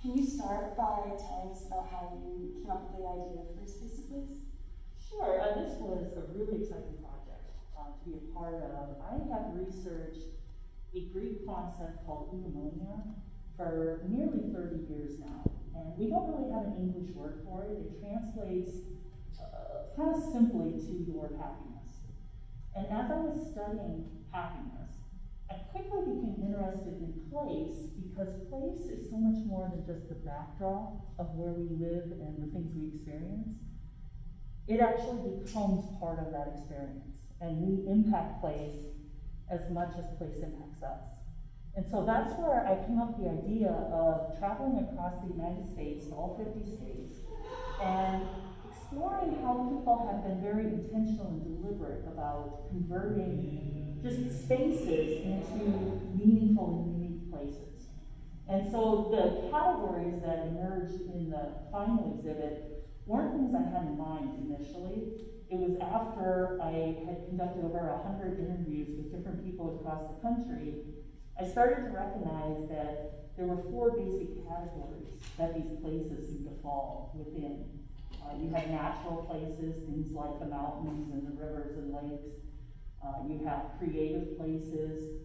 Can you start by telling us about how you came up with the idea for Space to Place? Sure. This was a really exciting project to be a part of. I have researched a Greek concept called eudaimonia for nearly 30 years now. And we don't really have an English word for it. It translates kind of simply to your happiness. And as I was studying happiness, I quickly became interested in place because place is so much more than just the backdrop of where we live and the things we experience. It actually becomes part of that experience, and we impact place as much as place impacts us. And so that's where I came up with the idea of traveling across the United States, all 50 states, and exploring how people have been very intentional and deliberate about converting just spaces into meaningful and unique places. And so the categories that emerged in the final exhibit weren't things I had in mind initially. It was after I had conducted over 100 interviews with different people across the country, I started to recognize that there were 4 basic categories that these places seem to fall within. You have natural places, things like the mountains and the rivers and lakes. You have creative places.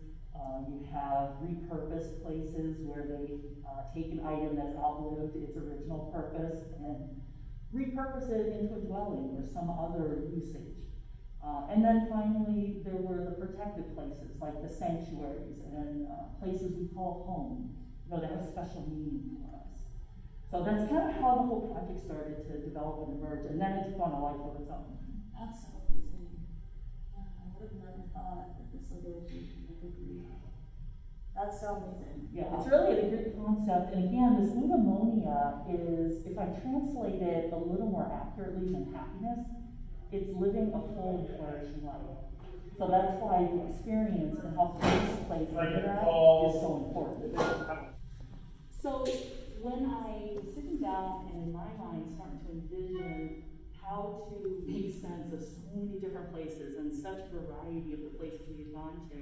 You have repurposed places where they take an item that's outlived its original purpose and repurpose it into a dwelling or some other usage. And then finally, there were the protected places, like the sanctuaries and places we call home, that have special meaning for us. So that's kind of how the whole project started to develop and emerge, and then it took on a life of its own. That's so amazing. Yeah, I would have never thought that this would be Greek. That's so amazing. Yeah, it's really a Greek concept, and again, this eudaimonia is, if I translate it a little more accurately than happiness, it's living a full and flourishing life. So that's why the experience and how this place is so important. So when I was sitting down and in my mind starting to envision how to make sense of so many different places and such variety of the places we had gone to,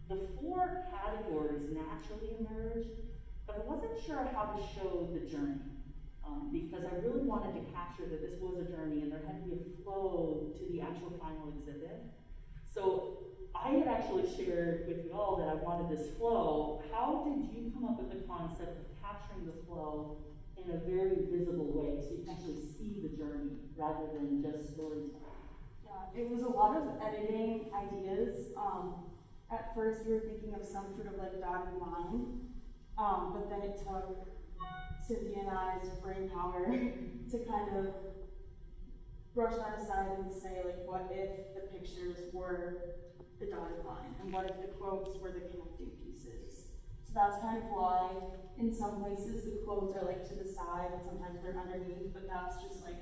the 4 categories naturally emerged, but I wasn't sure how to show the journey. Because I really wanted to capture that this was a journey and there had to be a flow to the actual final exhibit. So I had actually shared with you all that I wanted this flow. How did you come up with the concept of capturing the flow in a very visible way so you can actually see the journey rather than just storytelling? Yeah, it was a lot of editing ideas. At first we were thinking of some sort of like dotted line, but then it took Cynthia and I's brain power to kind of brush that aside and say, like, what if the pictures were the dotted line, and what if the quotes were the connecting pieces? So that's kind of why in some places the quotes are like to the side and sometimes they're underneath, but that's just like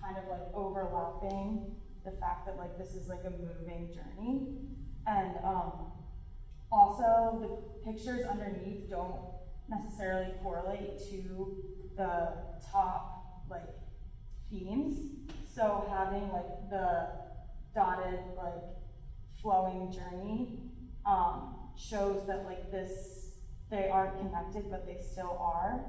kind of like overlapping the fact that like this is like a moving journey. And also the pictures underneath don't necessarily correlate to the top like themes. So having like the dotted like flowing journey shows that like they aren't connected, but they still are,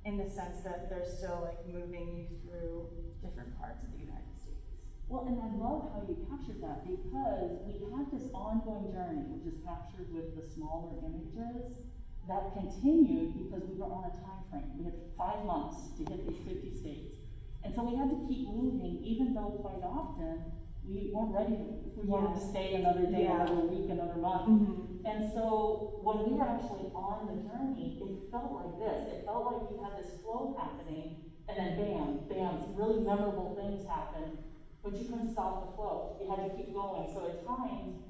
in the sense that they're still like moving you through different parts of the United States. Well, and I love how you captured that, because we had this ongoing journey, which is captured with the smaller images, that continued because we were on a time frame. We had 5 months to hit these 50 states. And so we had to keep moving, even though quite often we weren't ready if we wanted to stay another day, another week, another month. And so when we were actually on the journey, it felt like this. It felt like you had this flow happening, and then bam, bam, some really memorable things happened, but you couldn't stop the flow. You had to keep going. So at times,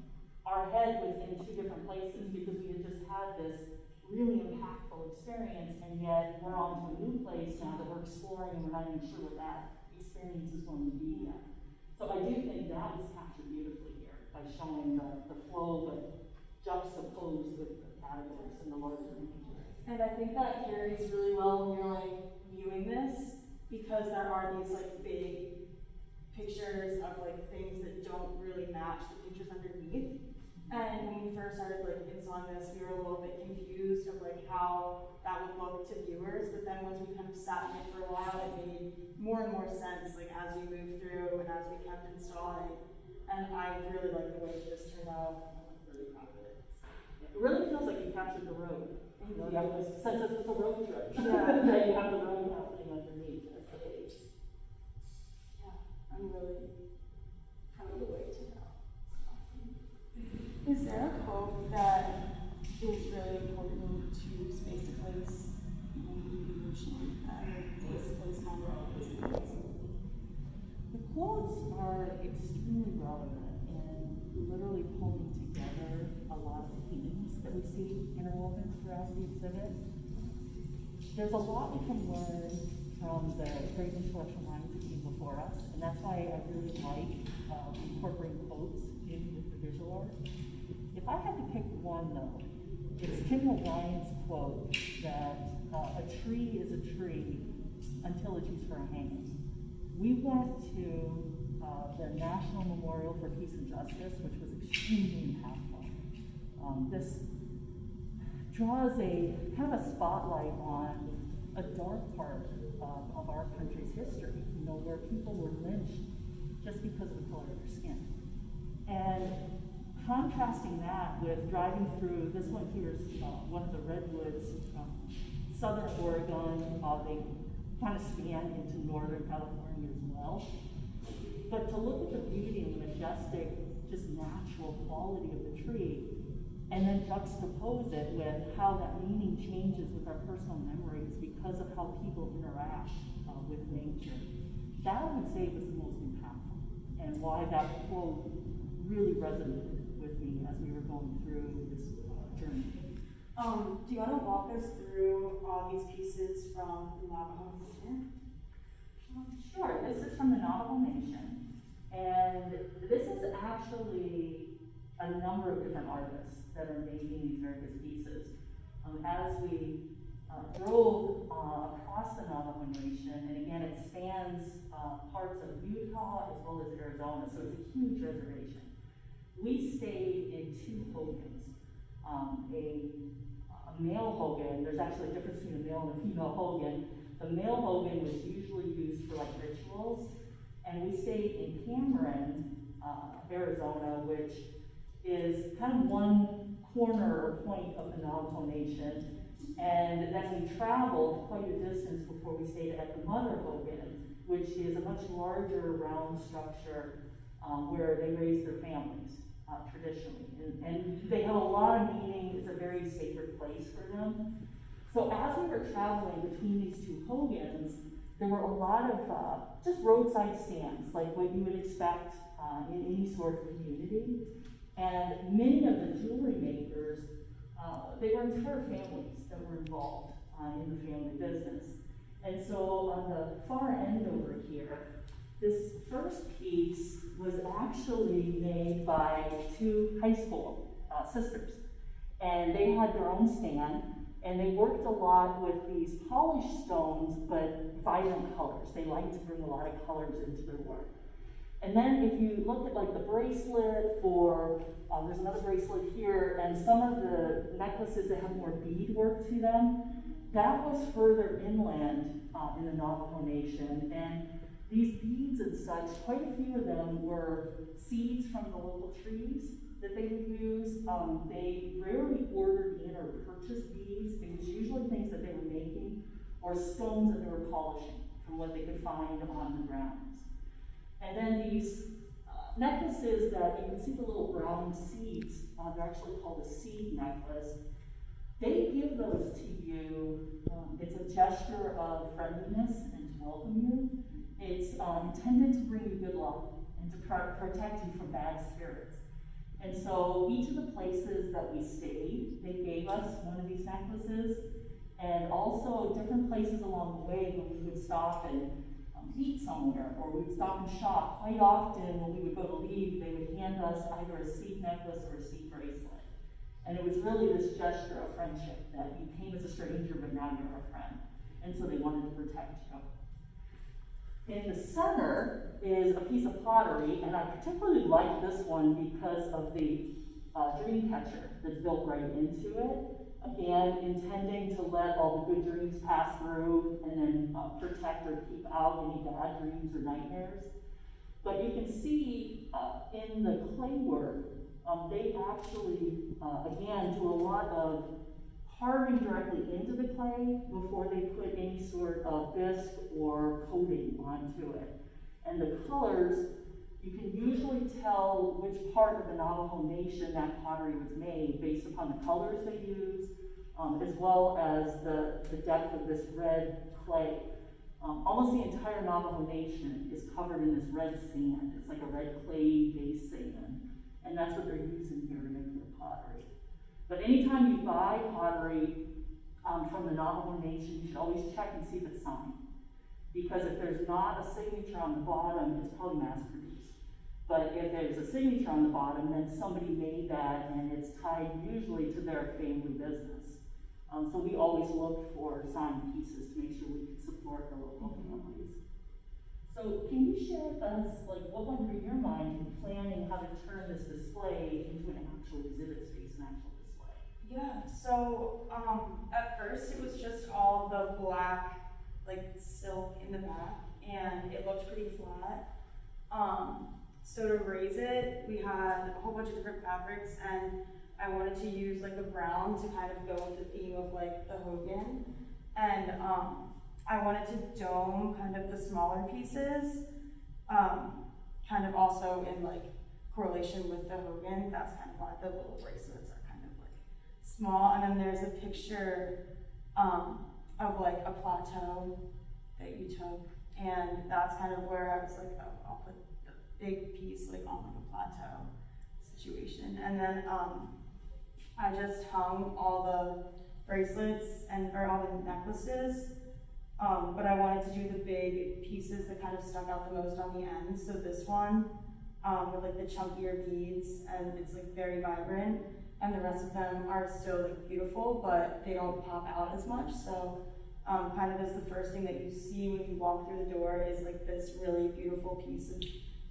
our head was in 2 different places because we had just had this really impactful experience, and yet we're on to a new place now that we're exploring and we're not even sure what that experience is going to be yet. So I do think that was captured beautifully here by showing the flow, but juxtaposed with the categories and the larger images. And I think that carries really well when you're like viewing this, because there are these like big pictures of like things that don't really match the pictures underneath. And when we first started like installing this, we were a little bit confused of like how that would look to viewers. But then once we kind of sat in it for a while, it made more and more sense like as we moved through and as we kept installing. And I really like the way this turned out. I'm really proud of it. It really feels like you captured the road. Thank You you. have this sense of it's a road trip. Yeah. That you have the road happening underneath as the base. Yeah, I'm really proud of the way it turned out. Is there a quote that is really important to Space to Place when you emotionally Space to Place kind of experience? The quotes are extremely relevant and literally pulling together a lot of themes that we see interwoven throughout the exhibit. There's a lot we can learn from the great intellectual minds that came before us, and that's why I really like incorporating quotes in with the visual art. If I had to pick one though, it's Tim O'Brien's quote that a tree is a tree until it's used for a hanging. We went to the National Memorial for Peace and Justice, which was extremely impactful. This draws a kind of a spotlight on a dark part of our country's history, you know, where people were lynched just because of the color of their skin. And contrasting that with driving through, this one here is one of the redwoods from southern Oregon. They kind of span into northern California as well. But to look at the beauty and the majestic, just natural quality of the tree, and then juxtapose it with how that meaning changes with our personal memories because of how people interact with nature. That I would say was the most impactful, and why that quote really resonated with me as we were going through this journey. Do you want to walk us through all these pieces from the Navajo Nation? Sure, this is from the Navajo Nation, and this is actually a number of different artists that are making these various pieces. As we drove across the Navajo Nation, and again it spans parts of Utah as well as Arizona, so it's a huge reservation. We stayed in two hogans. A male hogan, there's actually a difference between a male and a female hogan. The male hogan was usually used for like rituals, and we stayed in Cameron, Arizona, which is kind of one corner or point of the Navajo Nation. And then we traveled quite a distance before we stayed at the Mother Hogan, which is a much larger round structure where they raise their families traditionally. And they have a lot of meaning. It's a very sacred place for them. So as we were traveling between these two hogans, there were a lot of just roadside stands, like what you would expect in any sort of community. And many of the jewelry makers, they were entire families that were involved in the family business. And so on the far end over here, this first piece was actually made by two high school sisters. And they had their own stand, and they worked a lot with these polished stones, but vibrant colors. They like to bring a lot of colors into their work. And then if you look at like the bracelet, or there's another bracelet here, and some of the necklaces that have more beadwork to them, that was further inland in the Navajo Nation. And these beads and such, quite a few of them were seeds from the local trees that they would use. They rarely ordered in or purchased beads. It was usually things that they were making or stones that they were polishing from what they could find on the grounds. And then these necklaces that you can see the little brown seeds, they're actually called a seed necklace. They give those to you. It's a gesture of friendliness and to welcome you. It's intended to bring you good luck and to protect you from bad spirits. And so each of the places that we stayed, they gave us one of these necklaces, and also different places along the way when we would stop and eat somewhere, or we would stop and shop. Quite often when we would go to leave, they would hand us either a seed necklace or a seed bracelet. And it was really this gesture of friendship that you came as a stranger, but now you're a friend. And so they wanted to protect you. In the center is a piece of pottery, and I particularly like this one because of the dream catcher that's built right into it. Again, intending to let all the good dreams pass through and then protect or keep out any bad dreams or nightmares. But you can see in the clay work, they actually, again, do a lot of carving directly into the clay before they put any sort of bisque or coating onto it. And the colors, you can usually tell which part of the Navajo Nation that pottery was made based upon the colors they use, as well as the depth of this red clay. Almost the entire Navajo Nation is covered in this red sand. It's like a red clay-based sand. And that's what they're using here to make their pottery. But anytime you buy pottery from the Navajo Nation, you should always check and see if it's signed. Because if there's not a signature on the bottom, it's probably mass-produced. But if there's a signature on the bottom, then somebody made that, and it's tied usually to their family business. So we always look for signed pieces to make sure we can support the local families. So can you share with us, like, what went through your mind in planning how to turn this display into an actual exhibit space, an actual display? Yeah, so at first it was just all the black, like, silk in the back, and it looked pretty flat. So to raise it, we had a whole bunch of different fabrics, and I wanted to use like a brown to kind of go with the theme of like the Hogan. And I wanted to dome kind of the smaller pieces, kind of also in like correlation with the Hogan. That's kind of why the little bracelets are kind of like small. And then there's a picture of like a plateau that you took. And that's kind of where I was like, oh, I'll put the big piece like on like a plateau situation. And then I just hung all the bracelets or all the necklaces, but I wanted to do the big pieces that kind of stuck out the most on the end. So this one with like the chunkier beads, and it's like very vibrant, and the rest of them are still like beautiful, but they don't pop out as much. So kind of as the first thing that you see when you walk through the door is like this really beautiful piece of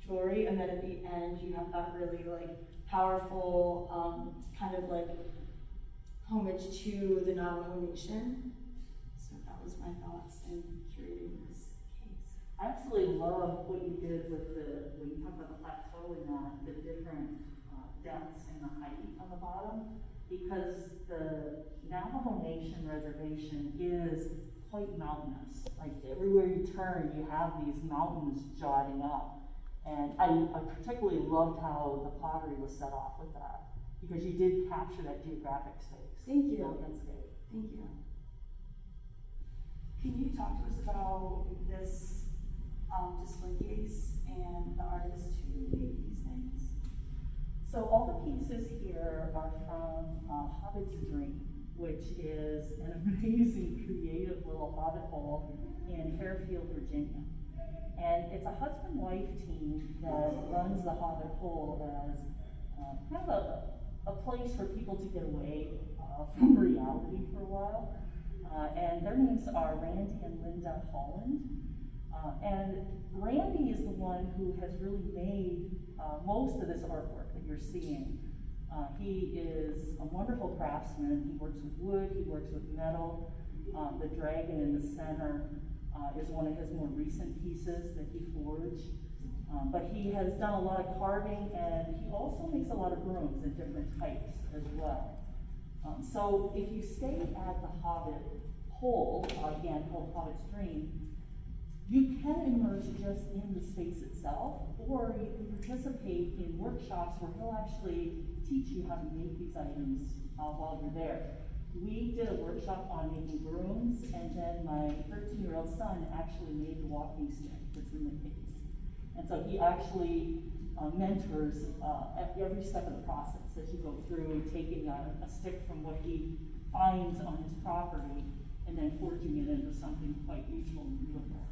jewelry, and then at the end you have that really like powerful kind of like homage to the Navajo Nation. So that was my thoughts in curating this case. I absolutely love what you did with when you talk about the plateau and the different depths and the height on the bottom, because the Navajo Nation reservation is quite mountainous. Like everywhere you turn, you have these mountains jutting up. And I particularly loved how the pottery was set off with that, because you did capture that geographic space. Thank you. Landscape. Thank you. Can you talk to us about this display case and the artist who made these things? So all the pieces here are from Hobbit's Dream, which is an amazing, creative little hobbit hole in Fairfield, Virginia. And it's a husband-wife team that runs the Hobbit Hole as kind of a place for people to get away from reality for a while. And their names are Randy and Linda Holland. And Randy is the one who has really made most of this artwork that you're seeing. He is a wonderful craftsman. He works with wood, he works with metal. The dragon in the center is one of his more recent pieces that he forged. But he has done a lot of carving, and he also makes a lot of brooms in different types as well. So if you stay at the Hobbit Hole, again called Hobbit's Dream, you can immerse just in the space itself, or you can participate in workshops where he'll actually teach you how to make these items while you're there. We did a workshop on making brooms, and then my 13-year-old son actually made the walking stick that's in the case. And so he actually mentors at every step of the process as you go through, taking a stick from what he finds on his property and then forging it into something quite useful and beautiful.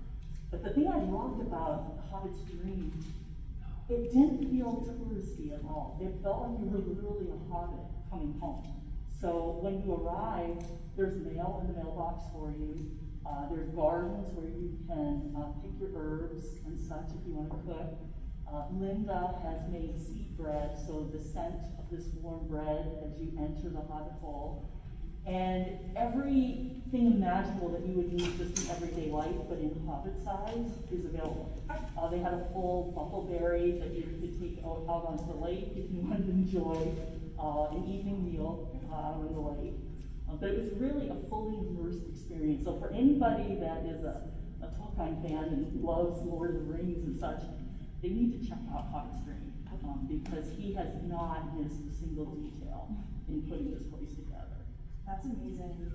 But the thing I loved about Hobbit's Dream, it didn't feel touristy at all. It felt like you were literally a hobbit coming home. So when you arrive, there's mail in the mailbox for you. There's gardens where you can pick your herbs and such if you want to cook. Linda has made seed bread, so the scent of this warm bread as you enter the hobbit hole. And everything imaginable that you would need just in everyday life, but in hobbit size, is available. They had a full buffleberry that you could take out onto the lake if you wanted to enjoy an evening meal on the lake. But it was really a fully immersed experience. So for anybody that is a Tolkien fan and loves Lord of the Rings and such, they need to check out Hobbit Stream because he has not missed a single detail in putting this place together. That's amazing.